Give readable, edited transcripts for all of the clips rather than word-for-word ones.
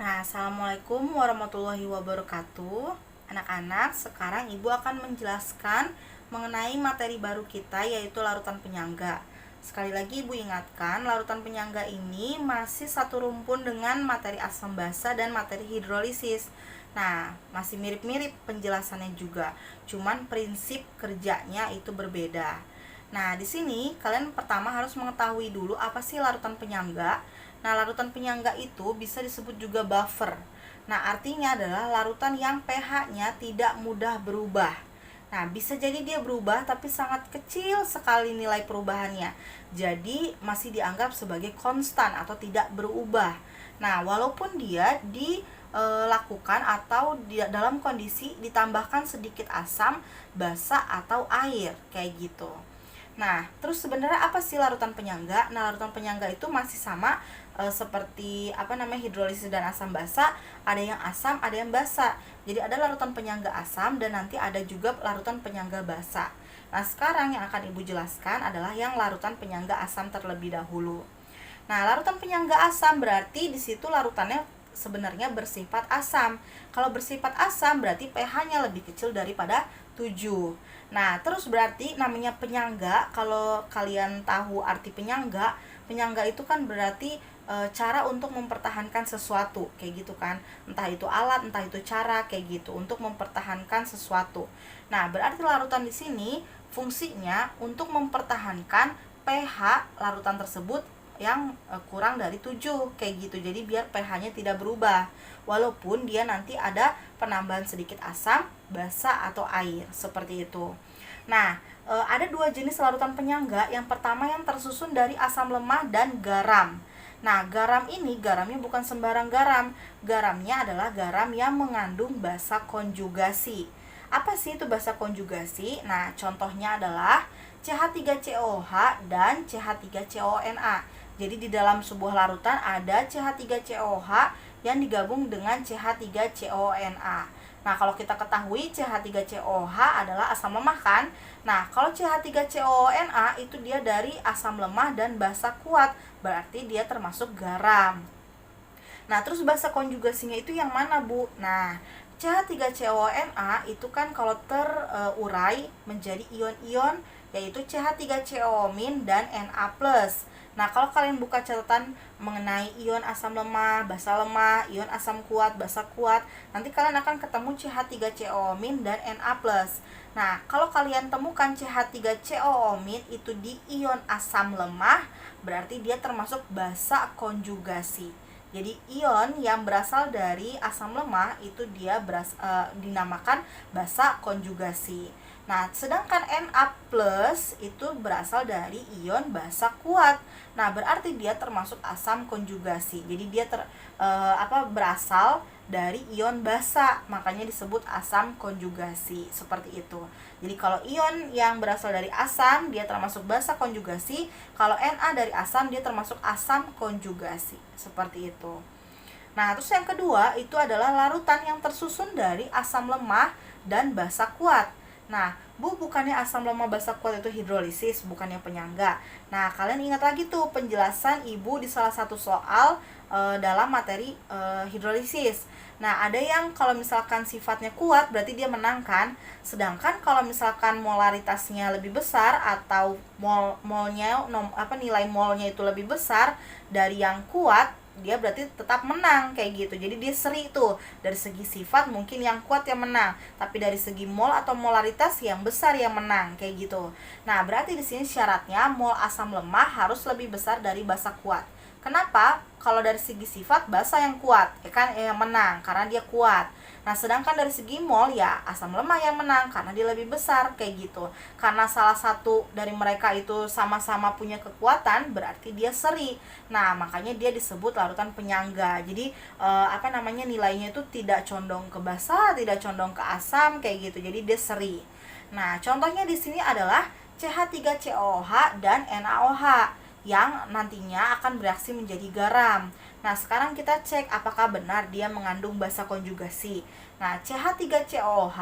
Nah, Assalamualaikum warahmatullahi wabarakatuh. Anak-anak, sekarang Ibu akan menjelaskan mengenai materi baru kita, yaitu larutan penyangga. Sekali lagi Ibu ingatkan, larutan penyangga ini masih satu rumpun dengan materi asam basa dan materi hidrolisis. Nah, masih mirip-mirip penjelasannya juga, cuman prinsip kerjanya itu berbeda. Nah, di sini kalian pertama harus mengetahui dulu apa sih larutan penyangga. Nah, larutan penyangga itu bisa disebut juga buffer. Nah, artinya adalah larutan yang pH-nya tidak mudah berubah. Nah, bisa jadi dia berubah tapi sangat kecil sekali nilai perubahannya. Jadi, masih dianggap sebagai konstan atau tidak berubah. Nah, walaupun dia dilakukan atau dalam kondisi ditambahkan sedikit asam, basa atau air, kayak gitu. Nah, terus sebenarnya apa sih larutan penyangga? Nah, larutan penyangga itu masih sama seperti hidrolisis dan asam basa, ada yang asam, ada yang basa. Jadi ada larutan penyangga asam dan nanti ada juga larutan penyangga basa. Nah, sekarang yang akan Ibu jelaskan adalah yang larutan penyangga asam terlebih dahulu. Nah, larutan penyangga asam berarti di situ larutannya sebenarnya bersifat asam. Kalau bersifat asam berarti pH-nya lebih kecil daripada 7. Nah, terus berarti namanya penyangga. Kalau kalian tahu arti penyangga, penyangga itu kan berarti cara untuk mempertahankan sesuatu, kayak gitu kan. Entah itu alat, entah itu cara, kayak gitu untuk mempertahankan sesuatu. Nah, berarti larutan di sini fungsinya untuk mempertahankan pH larutan tersebut yang kurang dari 7, kayak gitu. Jadi biar pH-nya tidak berubah walaupun dia nanti ada penambahan sedikit asam, basa atau air, seperti itu. Nah, ada dua jenis larutan penyangga. Yang pertama yang tersusun dari asam lemah dan garam. Nah, garam ini garamnya bukan sembarang garam. Garamnya adalah garam yang mengandung basa konjugasi. Apa sih itu basa konjugasi? Nah, contohnya adalah CH3COH dan CH3CONA. Jadi di dalam sebuah larutan ada CH3COH yang digabung dengan CH3CONA. Nah, kalau kita ketahui CH3COH adalah asam lemah kan? Nah, kalau CH3CONA itu dia dari asam lemah dan basa kuat, berarti dia termasuk garam. Nah, terus basa konjugasinya itu yang mana, Bu? Nah, CH3CONA itu kan kalau terurai menjadi ion-ion yaitu CH3CO- dan Na+. Nah, kalau kalian buka catatan mengenai ion asam lemah, basa lemah, ion asam kuat, basa kuat, nanti kalian akan ketemu CH3CO- dan Na+. Nah, kalau kalian temukan CH3CO- itu di ion asam lemah, berarti dia termasuk basa konjugasi. Jadi ion yang berasal dari asam lemah itu dia dinamakan basa konjugasi. Nah, sedangkan Na+ itu berasal dari ion basa kuat. Nah, berarti dia termasuk asam konjugasi. Jadi dia berasal dari ion basa, makanya disebut asam konjugasi, seperti itu. Jadi kalau ion yang berasal dari asam dia termasuk basa konjugasi, kalau Na dari asam dia termasuk asam konjugasi, seperti itu. Nah, terus yang kedua itu adalah larutan yang tersusun dari asam lemah dan basa kuat. Nah, Bu, bukannya asam lemah basa kuat itu hidrolisis, bukannya penyangga. Nah, kalian ingat lagi tuh penjelasan Ibu di salah satu soal dalam materi hidrolisis. Nah, ada yang kalau misalkan sifatnya kuat berarti dia menang kan. Sedangkan kalau misalkan molaritasnya lebih besar atau nilai molnya itu lebih besar dari yang kuat, dia berarti tetap menang, kayak gitu. Jadi dia seri tuh. Dari segi sifat mungkin yang kuat yang menang, tapi dari segi mol atau molaritas yang besar yang menang, kayak gitu. Nah, berarti di sini syaratnya mol asam lemah harus lebih besar dari basa kuat. Kenapa? Kalau dari segi sifat basa yang kuat, yang menang karena dia kuat. Nah, sedangkan dari segi mol ya asam lemah yang menang karena dia lebih besar, kayak gitu. Karena salah satu dari mereka itu sama-sama punya kekuatan, berarti dia seri. Nah, makanya dia disebut larutan penyangga. Jadi nilainya itu tidak condong ke basa, tidak condong ke asam, kayak gitu. Jadi dia seri. Nah, contohnya di sini adalah CH3COH dan NaOH yang nantinya akan bereaksi menjadi garam. Nah, sekarang kita cek apakah benar dia mengandung basa konjugasi. Nah, CH3COH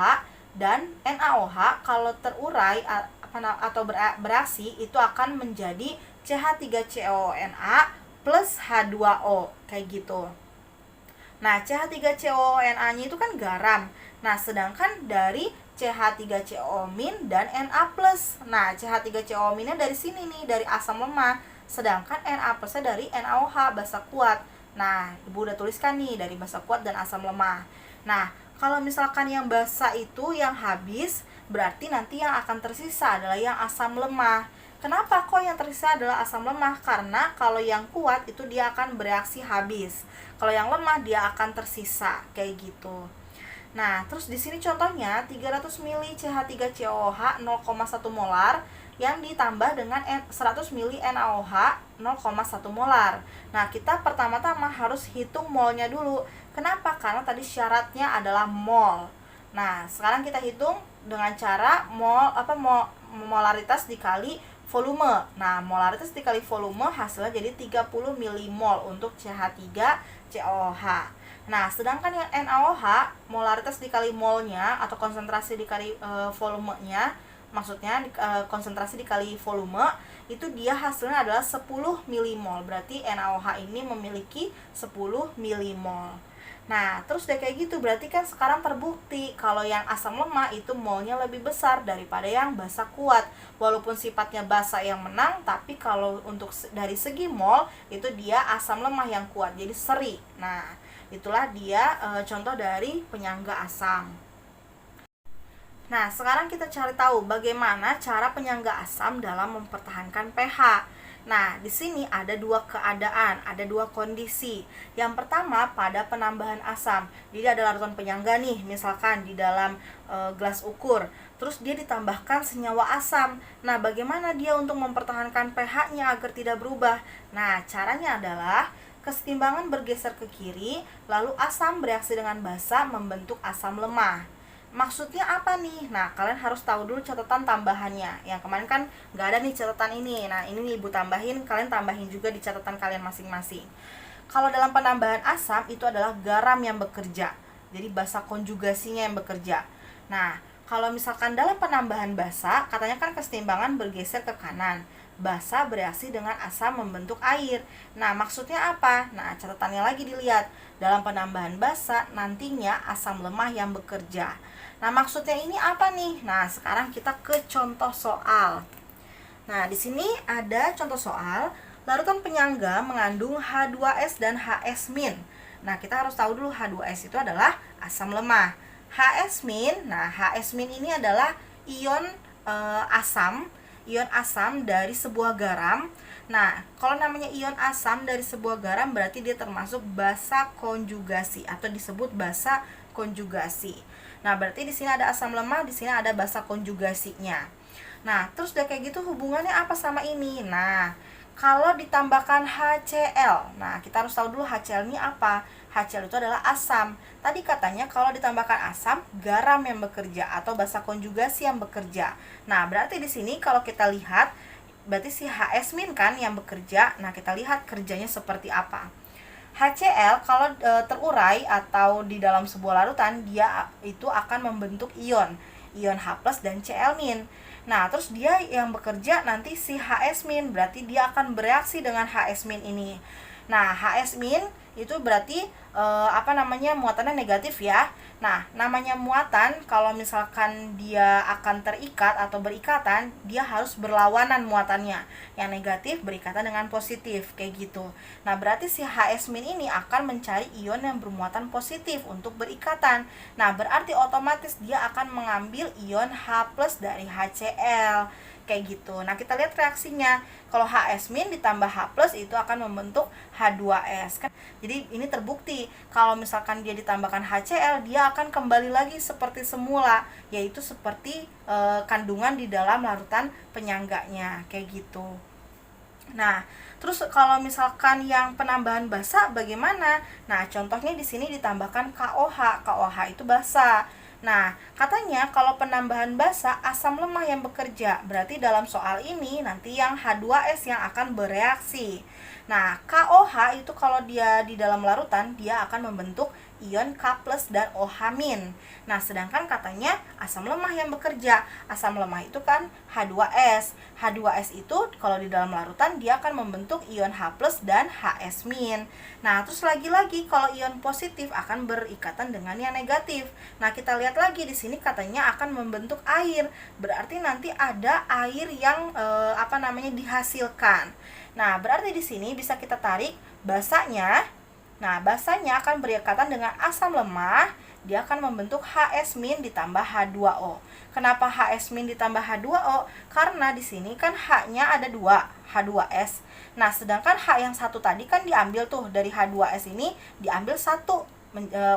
dan NaOH kalau terurai atau bereaksi itu akan menjadi CH3CONA plus H2O, kayak gitu. Nah, CH3CONA-nya itu kan garam. Nah, sedangkan dari CH3CO- dan Na+. Nah, CH3CO- dari sini nih, dari asam lemah. Sedangkan Na+-nya dari NaOH, basa kuat. Nah, Ibu udah tuliskan nih, dari basa kuat dan asam lemah. Nah, kalau misalkan yang basa itu yang habis, berarti nanti yang akan tersisa adalah yang asam lemah. Kenapa kok yang tersisa adalah asam lemah? Karena kalau yang kuat itu dia akan bereaksi habis. Kalau yang lemah dia akan tersisa, kayak gitu. Nah, terus di sini contohnya 300 ml CH3COOH 0,1 molar yang ditambah dengan 100 ml NaOH 0,1 molar. Nah, kita pertama-tama harus hitung molnya dulu. Kenapa? Karena tadi syaratnya adalah mol. Nah, sekarang kita hitung dengan cara molaritas dikali volume. Nah, molaritas dikali volume hasilnya jadi 30 milimol untuk CH3COOH. Nah, sedangkan yang NaOH, molaritas dikali molnya atau konsentrasi dikali volumenya, maksudnya konsentrasi dikali volume, itu dia hasilnya adalah 10 milimol. Berarti NaOH ini memiliki 10 milimol. Nah, terus udah kayak gitu, berarti kan sekarang terbukti kalau yang asam lemah itu molnya lebih besar daripada yang basa kuat. Walaupun sifatnya basa yang menang, tapi kalau untuk dari segi mol, itu dia asam lemah yang kuat, jadi seri. Nah, itulah dia contoh dari penyangga asam. Nah, sekarang kita cari tahu bagaimana cara penyangga asam dalam mempertahankan pH. Nah, di sini ada dua keadaan, ada dua kondisi. Yang pertama pada penambahan asam. Jadi ada larutan penyangga nih, misalkan di dalam gelas ukur. Terus dia ditambahkan senyawa asam. Nah, bagaimana dia untuk mempertahankan pH-nya agar tidak berubah? Nah, caranya adalah kesetimbangan bergeser ke kiri, lalu asam bereaksi dengan basa membentuk asam lemah. Maksudnya apa nih? Nah, kalian harus tahu dulu catatan tambahannya. Yang kemarin kan nggak ada nih catatan ini. Nah, ini nih Ibu tambahin, kalian tambahin juga di catatan kalian masing-masing. Kalau dalam penambahan asam itu adalah garam yang bekerja. Jadi basa konjugasinya yang bekerja. Nah, kalau misalkan dalam penambahan basa, katanya kan kesetimbangan bergeser ke kanan. Basa bereaksi dengan asam membentuk air. Nah, maksudnya apa? Nah, catatannya lagi dilihat. Dalam penambahan basa, nantinya asam lemah yang bekerja. Nah, maksudnya ini apa nih? Nah, sekarang kita ke contoh soal. Nah, di sini ada contoh soal. Larutan penyangga mengandung H2S dan HS-. Nah, kita harus tahu dulu H2S itu adalah asam lemah. HS-, nah HS- ini adalah ion asam dari sebuah garam. Nah, kalau namanya ion asam dari sebuah garam berarti dia termasuk basa konjugasi atau disebut basa konjugasi. Nah, berarti di sini ada asam lemah, di sini ada basa konjugasinya. Nah, terus udah kayak gitu hubungannya apa sama ini? Nah, kalau ditambahkan HCl. Nah, kita harus tahu dulu HCl ini apa? HCl itu adalah asam. Tadi katanya kalau ditambahkan asam, garam yang bekerja atau basa konjugasi yang bekerja. Nah, berarti di sini kalau kita lihat berarti si HS- kan yang bekerja. Nah, kita lihat kerjanya seperti apa. HCl kalau terurai atau di dalam sebuah larutan, dia itu akan membentuk ion H+ dan Cl-. Nah, terus dia yang bekerja nanti si HS-, berarti dia akan bereaksi dengan HS- ini. Nah, HS- itu berarti muatannya negatif ya. Nah, namanya muatan kalau misalkan dia akan terikat atau berikatan, dia harus berlawanan muatannya. Yang negatif berikatan dengan positif, kayak gitu. Nah, berarti si HS- ini akan mencari ion yang bermuatan positif untuk berikatan. Nah, berarti otomatis dia akan mengambil ion H+ dari HCl. Kayak gitu. Nah, kita lihat reaksinya. Kalau HS- ditambah H+ itu akan membentuk H2S kan. Jadi ini terbukti kalau misalkan dia ditambahkan HCl, dia akan kembali lagi seperti semula, yaitu seperti kandungan di dalam larutan penyangganya, kayak gitu. Nah, terus kalau misalkan yang penambahan basa bagaimana? Nah, contohnya di sini ditambahkan KOH. KOH itu basa. Nah, katanya kalau penambahan basa asam lemah yang bekerja. Berarti dalam soal ini nanti yang H2S yang akan bereaksi. Nah, KOH itu kalau dia di dalam larutan, dia akan membentuk ion K+ dan OH-. Nah, sedangkan katanya asam lemah yang bekerja. Asam lemah itu kan H2S. H2S itu kalau di dalam larutan dia akan membentuk ion H+ dan HS-. Nah, terus lagi-lagi kalau ion positif akan berikatan dengan yang negatif. Nah, kita lihat lagi di sini katanya akan membentuk air. Berarti nanti ada air yang dihasilkan. Nah, berarti di sini bisa kita tarik basanya. Nah, basanya akan berikatan dengan asam lemah, dia akan membentuk HS- ditambah H2O. Kenapa HS- ditambah H2O? Karena di sini kan H-nya ada 2, H2S. Nah, sedangkan H yang satu tadi kan diambil tuh dari H2S ini, diambil satu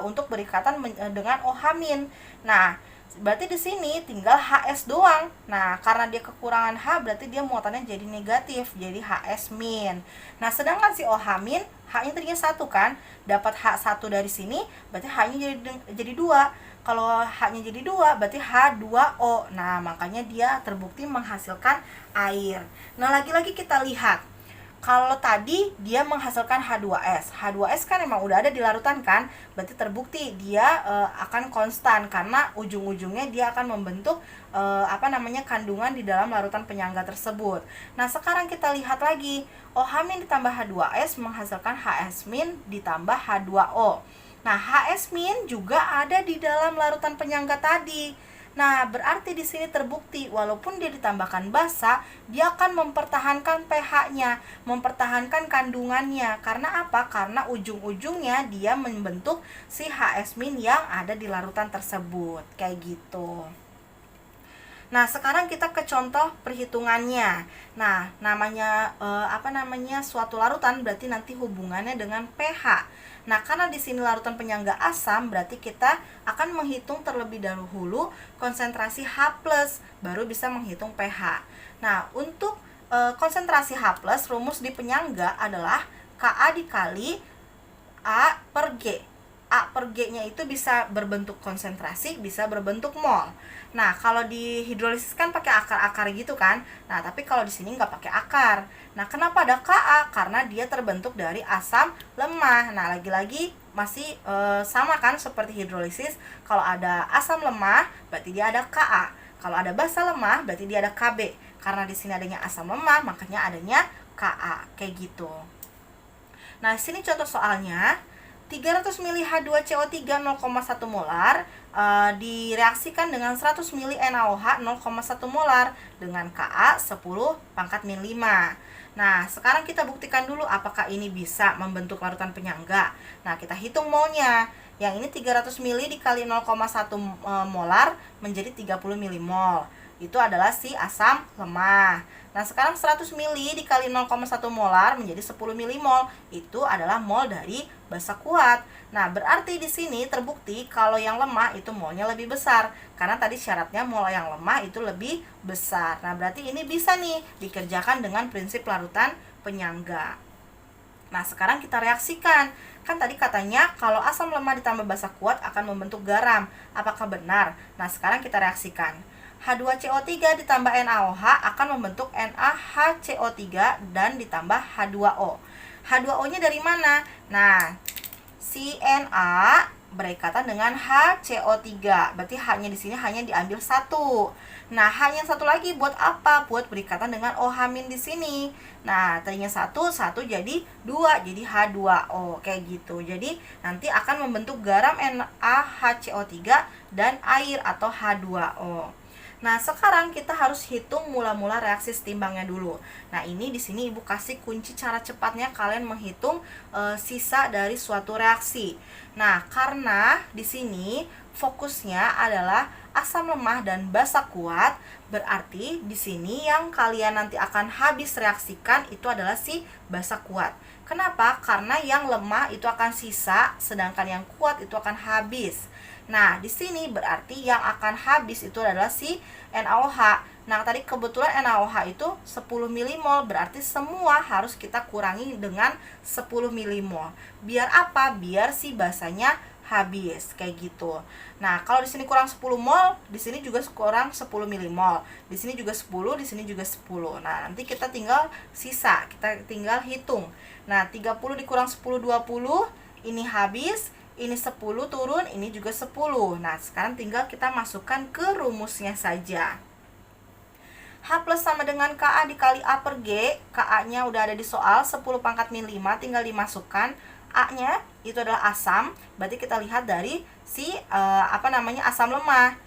untuk berikatan dengan OH-. Nah, berarti di sini tinggal HS doang. Nah, karena dia kekurangan H, berarti dia muatannya jadi negatif, jadi HS-. Nah, sedangkan si OH-, H-nya tadinya 1 kan, dapat H1 dari sini, berarti H-nya jadi 2. Kalau H-nya jadi 2, berarti H2O. Nah, makanya dia terbukti menghasilkan air. Nah, lagi-lagi kita lihat. Kalau tadi dia menghasilkan H2S. H2S kan emang udah ada di larutan kan? Berarti terbukti dia akan konstan karena ujung-ujungnya dia akan membentuk kandungan di dalam larutan penyangga tersebut. Nah, sekarang kita lihat lagi. OH- ditambah H2S menghasilkan HS- ditambah H2O. Nah, HS- juga ada di dalam larutan penyangga tadi. Nah, berarti di sini terbukti walaupun dia ditambahkan basa, dia akan mempertahankan pH-nya, mempertahankan kandungannya. Karena apa? Karena ujung-ujungnya dia membentuk si HS- yang ada di larutan tersebut. Kayak gitu. Nah, sekarang kita ke contoh perhitungannya. Nah, namanya suatu larutan berarti nanti hubungannya dengan pH. Nah, karena di sini larutan penyangga asam, berarti kita akan menghitung terlebih dahulu konsentrasi H+, baru bisa menghitung pH. Nah, untuk konsentrasi H+, rumus di penyangga adalah Ka dikali A per G. A per G-nya itu bisa berbentuk konsentrasi, bisa berbentuk mol. Nah, kalau di hidrolisis kan pakai akar-akar gitu kan. Nah, tapi kalau di sini nggak pakai akar. Nah, kenapa ada Ka? Karena dia terbentuk dari asam lemah. Nah, lagi-lagi masih sama kan seperti hidrolisis. Kalau ada asam lemah, berarti dia ada Ka. Kalau ada basa lemah, berarti dia ada Kb. Karena di sini adanya asam lemah, makanya adanya Ka. Kayak gitu. Nah, sini contoh soalnya. 300 ml H2CO3 0,1 molar direaksikan dengan 100 ml NaOH 0,1 molar dengan Ka 10 pangkat min 5. Nah, sekarang kita buktikan dulu apakah ini bisa membentuk larutan penyangga. Nah, kita hitung molnya. Yang ini 300 ml dikali 0,1 molar menjadi 30 milimol. Itu adalah si asam lemah. Nah, sekarang 100 ml dikali 0,1 molar menjadi 10 milimol. Itu adalah mol dari basa kuat. Nah, berarti di sini terbukti kalau yang lemah itu molnya lebih besar. Karena tadi syaratnya mol yang lemah itu lebih besar. Nah, berarti ini bisa nih dikerjakan dengan prinsip larutan penyangga. Nah, sekarang kita reaksikan. Kan tadi katanya kalau asam lemah ditambah basa kuat akan membentuk garam. Apakah benar? Nah, sekarang kita reaksikan. H2CO3 ditambah NaOH akan membentuk NaHCO3 dan ditambah H2O. H2O-nya dari mana? Nah, si Na berikatan dengan HCO3. Berarti H-nya di sini hanya diambil 1. Nah, H yang satu lagi buat apa? Buat berikatan dengan OH- di sini. Nah, tadinya 1 jadi 2, jadi H2O. Kayak gitu. Jadi, nanti akan membentuk garam NaHCO3 dan air atau H2O. Nah, sekarang kita harus hitung mula-mula reaksi setimbangnya dulu. Nah, ini di sini Ibu kasih kunci cara cepatnya kalian menghitung sisa dari suatu reaksi. Nah, karena di sini fokusnya adalah asam lemah dan basa kuat, berarti di sini yang kalian nanti akan habis reaksikan itu adalah si basa kuat. Kenapa? Karena yang lemah itu akan sisa, sedangkan yang kuat itu akan habis. Nah, di sini berarti yang akan habis itu adalah si NaOH. Nah, tadi kebetulan NaOH itu 10 milimol, berarti semua harus kita kurangi dengan 10 milimol. Biar apa? Biar si basanya habis, kayak gitu. Nah, kalau di sini kurang 10 mol, di sini juga kurang 10 milimol. Di sini juga 10, di sini juga 10. Nah, nanti kita tinggal sisa, kita tinggal hitung. Nah, 30 dikurang 10, 20, ini habis. ini 10 turun, ini juga 10. Nah, sekarang tinggal kita masukkan ke rumusnya saja. H plus sama dengan KA dikali A per G. KA-nya udah ada di soal, 10 pangkat min 5, tinggal dimasukkan. A-nya itu adalah asam, berarti kita lihat dari si asam lemah.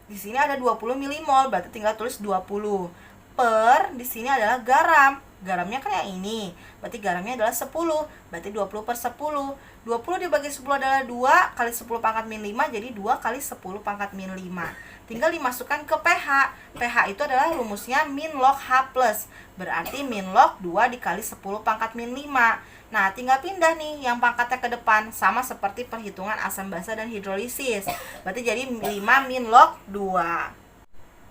Di sini ada 20 milimol, berarti tinggal tulis 20. Per, di sini adalah garam. Garamnya kan yang ini, berarti garamnya adalah 10, berarti 20 per 10. 20 dibagi 10 adalah 2, kali 10 pangkat min 5, jadi 2 kali 10 pangkat min 5. Tinggal dimasukkan ke pH. pH itu adalah rumusnya min log H+, berarti min log 2 dikali 10 pangkat min 5. Nah, tinggal pindah nih yang pangkatnya ke depan, sama seperti perhitungan asam basa dan hidrolisis. Berarti jadi 5 min log 2.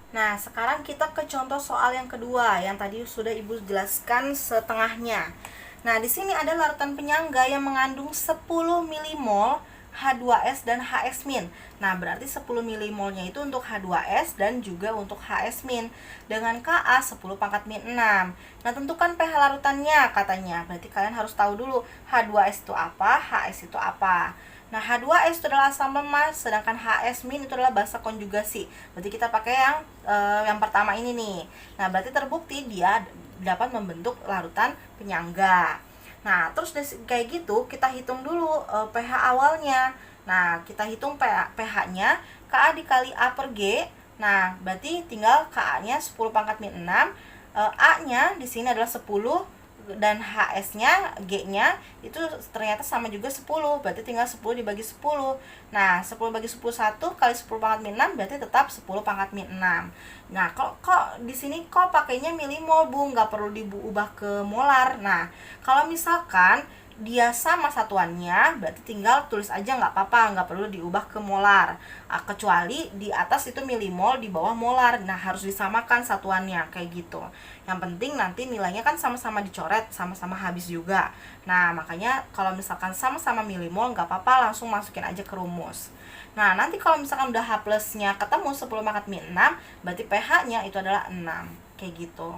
Nah, sekarang kita ke contoh soal yang kedua, yang tadi sudah Ibu jelaskan setengahnya. Nah, di sini ada larutan penyangga yang mengandung 10 milimol H2S dan HS-. Nah, berarti 10 milimolnya itu untuk H2S dan juga untuk HS-. Dengan Ka 10 pangkat min 6. Nah, tentukan pH larutannya katanya. Berarti kalian harus tahu dulu H2S itu apa, HS itu apa. Nah, H2S itu adalah asam lemah, sedangkan HS- itu adalah basa konjugasi. Berarti kita pakai yang pertama ini nih. Nah, berarti terbukti dia dapat membentuk larutan penyangga. Nah, terus kayak gitu kita hitung dulu pH awalnya. Nah, kita hitung pH-nya Ka dikali A per G. Nah, berarti tinggal Ka-nya 10 pangkat min 6, A-nya di sini adalah 10 dan HS-nya, G-nya itu ternyata sama juga 10, berarti tinggal 10 dibagi 10. Nah, 10 bagi 10 1 kali 10 pangkat min 6 berarti tetap 10 pangkat min 6. Nah, kok di sini kok pakainya milimol, Bu? Nggak perlu diubah ke molar. Nah, kalau misalkan dia sama satuannya, berarti tinggal tulis aja nggak apa-apa, nggak perlu diubah ke molar. Kecuali di atas itu milimol, di bawah molar. Nah, harus disamakan satuannya kayak gitu. Yang penting nanti nilainya kan sama-sama dicoret, sama-sama habis juga. Nah, makanya kalau misalkan sama-sama milimol nggak apa-apa, langsung masukin aja ke rumus. Nah, nanti kalau misalkan udah H plusnya ketemu 10 pangkat min 6, berarti pH-nya itu adalah 6 kayak gitu.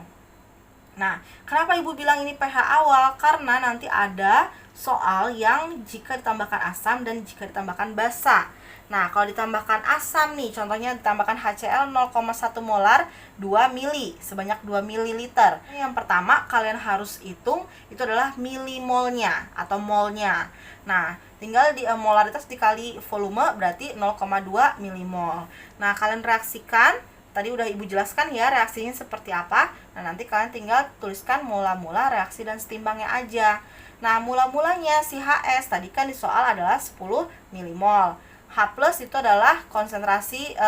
Nah, kenapa Ibu bilang ini pH awal? Karena nanti ada soal yang jika ditambahkan asam dan jika ditambahkan basa. Nah, kalau ditambahkan asam nih, contohnya ditambahkan HCl 0,1 molar 2 mili, sebanyak 2 ml. Yang pertama kalian harus hitung itu adalah milimolnya atau molnya. Nah, tinggal di molaritas dikali volume berarti 0,2 milimol. Nah, kalian reaksikan. Tadi udah Ibu jelaskan ya reaksinya seperti apa. Nah, nanti kalian tinggal tuliskan mula-mula reaksi dan setimbangnya aja. Nah, mula-mulanya si HS tadi kan di soal adalah 10 milimol. H plus itu adalah konsentrasi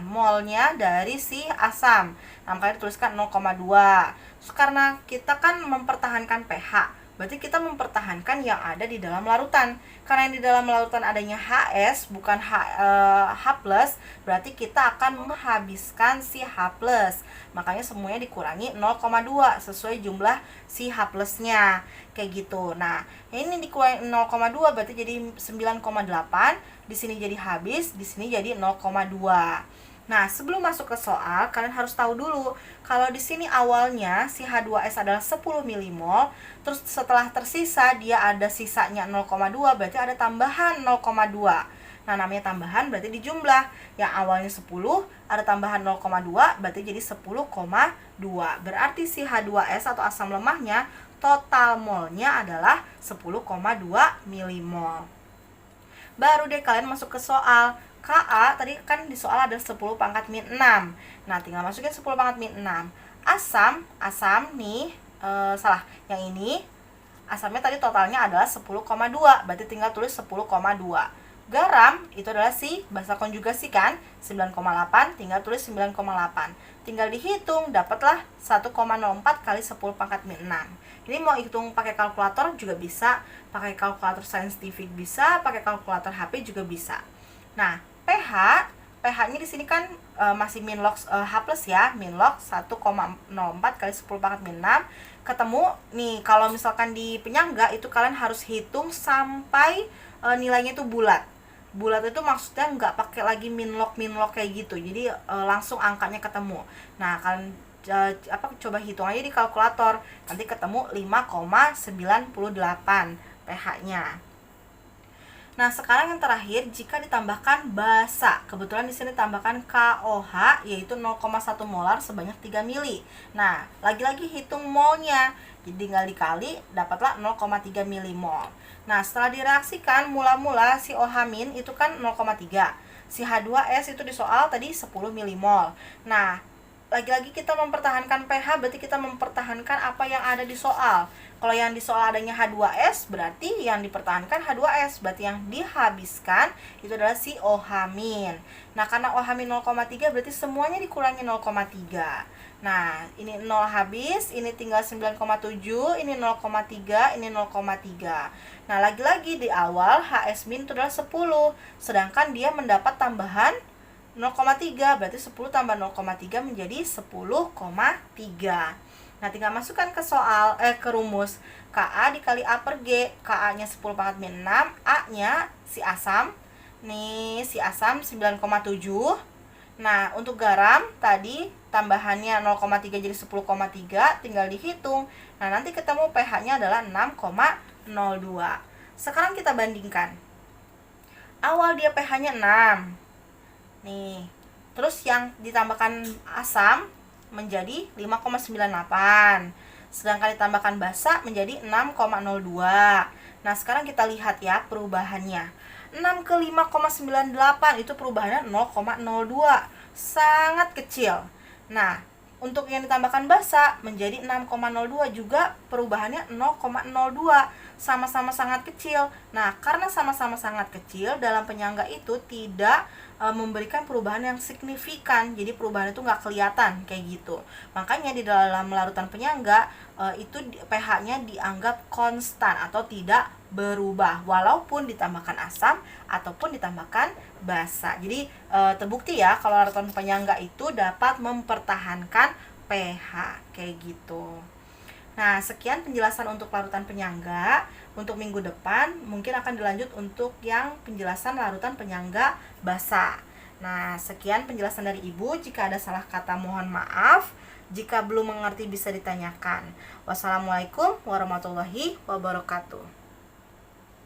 molnya dari si asam. Nah, makanya dituliskan 0,2. Karena kita kan mempertahankan pH, berarti kita mempertahankan yang ada di dalam larutan. Karena yang di dalam larutan adanya HS, bukan H+, berarti kita akan menghabiskan si H+. Makanya semuanya dikurangi 0,2 sesuai jumlah si H plusnya. Kayak gitu. Nah, ini dikurangi 0,2 berarti jadi 9,8. Di sini jadi habis, di sini jadi 0,2. Nah, sebelum masuk ke soal, kalian harus tahu dulu kalau di sini awalnya si H2S adalah 10 milimol, terus setelah tersisa dia ada sisanya 0,2, berarti ada tambahan 0,2. Nah, namanya tambahan berarti dijumlah. Yang awalnya 10, ada tambahan 0,2, berarti jadi 10,2. Berarti si H2S atau asam lemahnya total molnya adalah 10,2 milimol. Baru deh kalian masuk ke soal. Ka tadi kan di soal ada 10 pangkat min 6. Nah, tinggal masukin 10 pangkat min 6. Asam nih, yang ini asamnya tadi totalnya adalah 10,2, berarti tinggal tulis 10,2. Garam itu adalah si basa konjugasi kan, 9,8, tinggal tulis 9,8. Tinggal dihitung, dapatlah 1,04 kali 10 pangkat min 6. Ini mau hitung pakai kalkulator juga bisa, pakai kalkulator saintifik bisa, pakai kalkulator HP juga bisa. Nah, pH-nya di sini kan masih min log H plus ya, min log 1,04 kali 10 pangkat min 6. Ketemu nih, kalau misalkan di penyangga itu kalian harus hitung sampai nilainya itu bulat. Bulat itu maksudnya nggak pakai lagi min log kayak gitu. Jadi langsung angkanya ketemu. Nah, kalian coba hitung aja di kalkulator. Nanti ketemu 5,98 pH-nya. Nah, sekarang yang terakhir jika ditambahkan basa. Kebetulan di sini tambahkan KOH yaitu 0,1 molar sebanyak 3 mili. Nah, lagi-lagi hitung molnya. Jadi tinggal dikali dapatlah 0,3 milimol. Nah, setelah direaksikan mula-mula si OH- itu kan 0,3. Si H2S itu di soal tadi 10 milimol. Nah, lagi-lagi kita mempertahankan pH, berarti kita mempertahankan apa yang ada di soal. Kalau yang di soal adanya H2S, berarti yang dipertahankan H2S. Berarti yang dihabiskan itu adalah si OH-. Nah, karena OH- 0,3 berarti semuanya dikurangi 0,3. Nah, ini 0 habis, ini tinggal 9,7, ini 0,3, ini 0,3. Nah, lagi-lagi di awal HS- itu adalah 10, sedangkan dia mendapat tambahan 0,3, berarti 10 tambah 0,3 menjadi 10,3. Nah, tinggal masukkan ke ke rumus. Ka dikali A per G. Ka-nya 10 pangkat min 6, A-nya si asam. Nih, si asam 9,7. Nah, untuk garam tadi tambahannya 0,3 jadi 10,3, tinggal dihitung. Nah, nanti ketemu pH-nya adalah 6,02. Sekarang kita bandingkan. Awal dia pH-nya 6. Nih, terus yang ditambahkan asam menjadi 5,98. Sedangkan ditambahkan basa menjadi 6,02. Nah, sekarang kita lihat ya perubahannya. 6 ke 5,98 itu perubahannya 0,02. Sangat kecil. Nah, untuk yang ditambahkan basa menjadi 6,02 juga perubahannya 0,02. Sama-sama sangat kecil. Nah, karena sama-sama sangat kecil, dalam penyangga itu tidak memberikan perubahan yang signifikan. Jadi perubahan itu nggak kelihatan kayak gitu. Makanya di dalam larutan penyangga itu pH-nya dianggap konstan atau tidak berubah walaupun ditambahkan asam ataupun ditambahkan basa. Jadi terbukti ya kalau larutan penyangga itu dapat mempertahankan pH kayak gitu. Nah, sekian penjelasan untuk larutan penyangga. Untuk minggu depan mungkin akan dilanjut untuk yang penjelasan larutan penyangga basa. Nah, sekian penjelasan dari Ibu. Jika ada salah kata mohon maaf. Jika belum mengerti bisa ditanyakan. Wassalamualaikum warahmatullahi wabarakatuh.